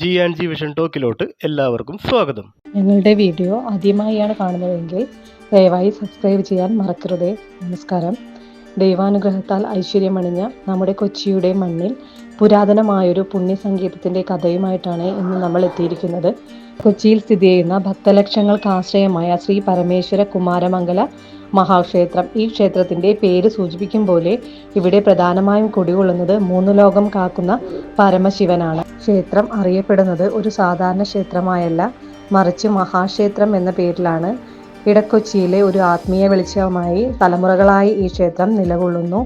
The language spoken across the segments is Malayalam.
G&G വിഷൻ ടോക്കിലോട്ട് എല്ലാവർക്കും സ്വാഗതം. ഞങ്ങളുടെ വീഡിയോ ആദ്യമായാണ് കാണുന്നതെങ്കിൽ ദയവായി സബ്സ്ക്രൈബ് ചെയ്യാൻ മറക്കരുതേ. നമസ്കാരം. ദൈവാനുഗ്രഹത്താൽ ഐശ്വര്യമണിഞ്ഞ നമ്മുടെ കൊച്ചിയുടെ മണ്ണിൽ പുരാതനമായൊരു പുണ്യസങ്കേതത്തിൻ്റെ കഥയുമായിട്ടാണ് ഇന്ന് നമ്മൾ എത്തിയിരിക്കുന്നത്. കൊച്ചിയിൽ സ്ഥിതി ചെയ്യുന്ന ഭക്തലക്ഷങ്ങൾക്ക് ആശ്രയമായ ശ്രീ പരമേശ്വര കുമാരമംഗല മഹാക്ഷേത്രം. ഈ ക്ഷേത്രത്തിൻ്റെ പേര് സൂചിപ്പിക്കും പോലെ ഇവിടെ പ്രധാനമായും കുടികൊള്ളുന്നത് മൂന്ന് ലോകം കാക്കുന്ന പരമശിവനാണ്. ക്ഷേത്രം അറിയപ്പെടുന്നത് ഒരു സാധാരണ ക്ഷേത്രമായല്ല, മറിച്ച് മഹാക്ഷേത്രം എന്ന പേരിലാണ്. ഇടക്കൊച്ചിയിലെ ഒരു ആത്മീയ വെളിച്ചമായി തലമുറകളായി ഈ ക്ഷേത്രം നിലകൊള്ളുന്നു.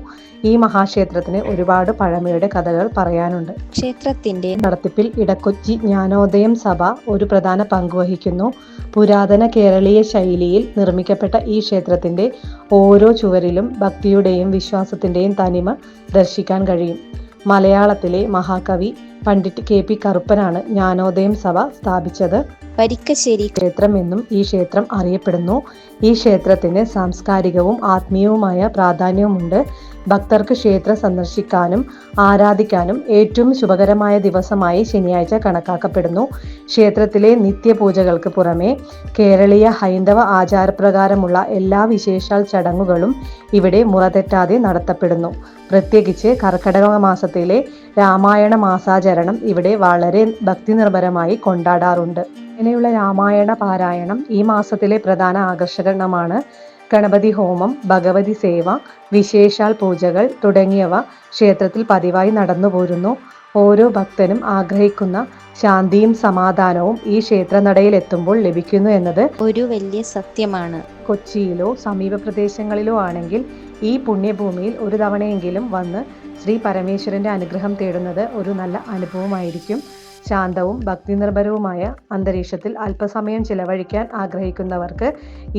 ഈ മഹാക്ഷേത്രത്തിന് ഒരുപാട് പഴമയുടെ കഥകൾ പറയാനുണ്ട്. ക്ഷേത്രത്തിന്റെ നടത്തിപ്പിൽ ഇടക്കൊച്ചി ജ്ഞാനോദയം സഭ ഒരു പ്രധാന പങ്ക് വഹിക്കുന്നു. പുരാതന കേരളീയ ശൈലിയിൽ നിർമ്മിക്കപ്പെട്ട ഈ ക്ഷേത്രത്തിന്റെ ഓരോ ചുവരിലും ഭക്തിയുടെയും വിശ്വാസത്തിന്റെയും തനിമ ദർശിക്കാൻ കഴിയും. മലയാളത്തിലെ മഹാകവി പണ്ഡിറ്റ് KP കറുപ്പനാണ് ജ്ഞാനോദയം സഭ സ്ഥാപിച്ചത്. വരിക്കശ്ശേരി ക്ഷേത്രം എന്നും ഈ ക്ഷേത്രം അറിയപ്പെടുന്നു. ഈ ക്ഷേത്രത്തിന് സാംസ്കാരികവും ആത്മീയവുമായ പ്രാധാന്യവുമുണ്ട്. ഭക്തർക്ക് ക്ഷേത്രം സന്ദർശിക്കാനും ആരാധിക്കാനും ഏറ്റവും ശുഭകരമായ ദിവസമായി ശനിയാഴ്ച കണക്കാക്കപ്പെടുന്നു. ക്ഷേത്രത്തിലെ നിത്യപൂജകൾക്ക് പുറമെ കേരളീയ ഹൈന്ദവ ആചാരപ്രകാരമുള്ള എല്ലാ വിശേഷാൽ ചടങ്ങുകളും ഇവിടെ മുറതെറ്റാതെ നടത്തപ്പെടുന്നു. പ്രത്യേകിച്ച് കർക്കടക മാസത്തിലെ രാമായണ മാസാചരണം ഇവിടെ വളരെ ഭക്തിനിർഭരമായി കൊണ്ടാടാറുണ്ട്. ഇങ്ങനെയുള്ള രാമായണ പാരായണം ഈ മാസത്തിലെ പ്രധാന ആകർഷണമാണ്. ഗണപതി ഹോമം, ഭഗവതി സേവ, വിശേഷാൽ പൂജകൾ തുടങ്ങിയവ ക്ഷേത്രത്തിൽ പതിവായി നടന്നുപോരുന്നു. ഓരോ ഭക്തനും ആഗ്രഹിക്കുന്ന ശാന്തിയും സമാധാനവും ഈ ക്ഷേത്രനടയിൽ എത്തുമ്പോൾ ലഭിക്കുന്നു എന്നത് ഒരു വലിയ സത്യമാണ്. കൊച്ചിയിലോ സമീപ പ്രദേശങ്ങളിലോ ആണെങ്കിൽ ഈ പുണ്യഭൂമിയിൽ ഒരു തവണയെങ്കിലും വന്ന് ശ്രീ പരമേശ്വരന്റെ അനുഗ്രഹം തേടുന്നത് ഒരു നല്ല അനുഭവമായിരിക്കും. ശാന്തവും ഭക്തിനിർഭരവുമായ അന്തരീക്ഷത്തിൽ അല്പസമയം ചിലവഴിക്കാൻ ആഗ്രഹിക്കുന്നവർക്ക്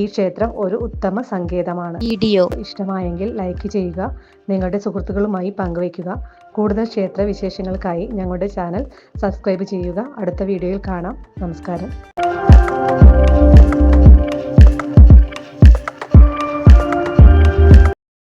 ഈ ക്ഷേത്രം ഒരു ഉത്തമ സങ്കേതമാണ്. വീഡിയോ ഇഷ്ടമായെങ്കിൽ ലൈക്ക് ചെയ്യുക, നിങ്ങളുടെ സുഹൃത്തുക്കളുമായി പങ്കുവയ്ക്കുക. കൂടുതൽ ക്ഷേത്ര വിശേഷങ്ങൾക്കായി ഞങ്ങളുടെ ചാനൽ സബ്സ്ക്രൈബ് ചെയ്യുക. അടുത്ത വീഡിയോയിൽ കാണാം. നമസ്കാരം.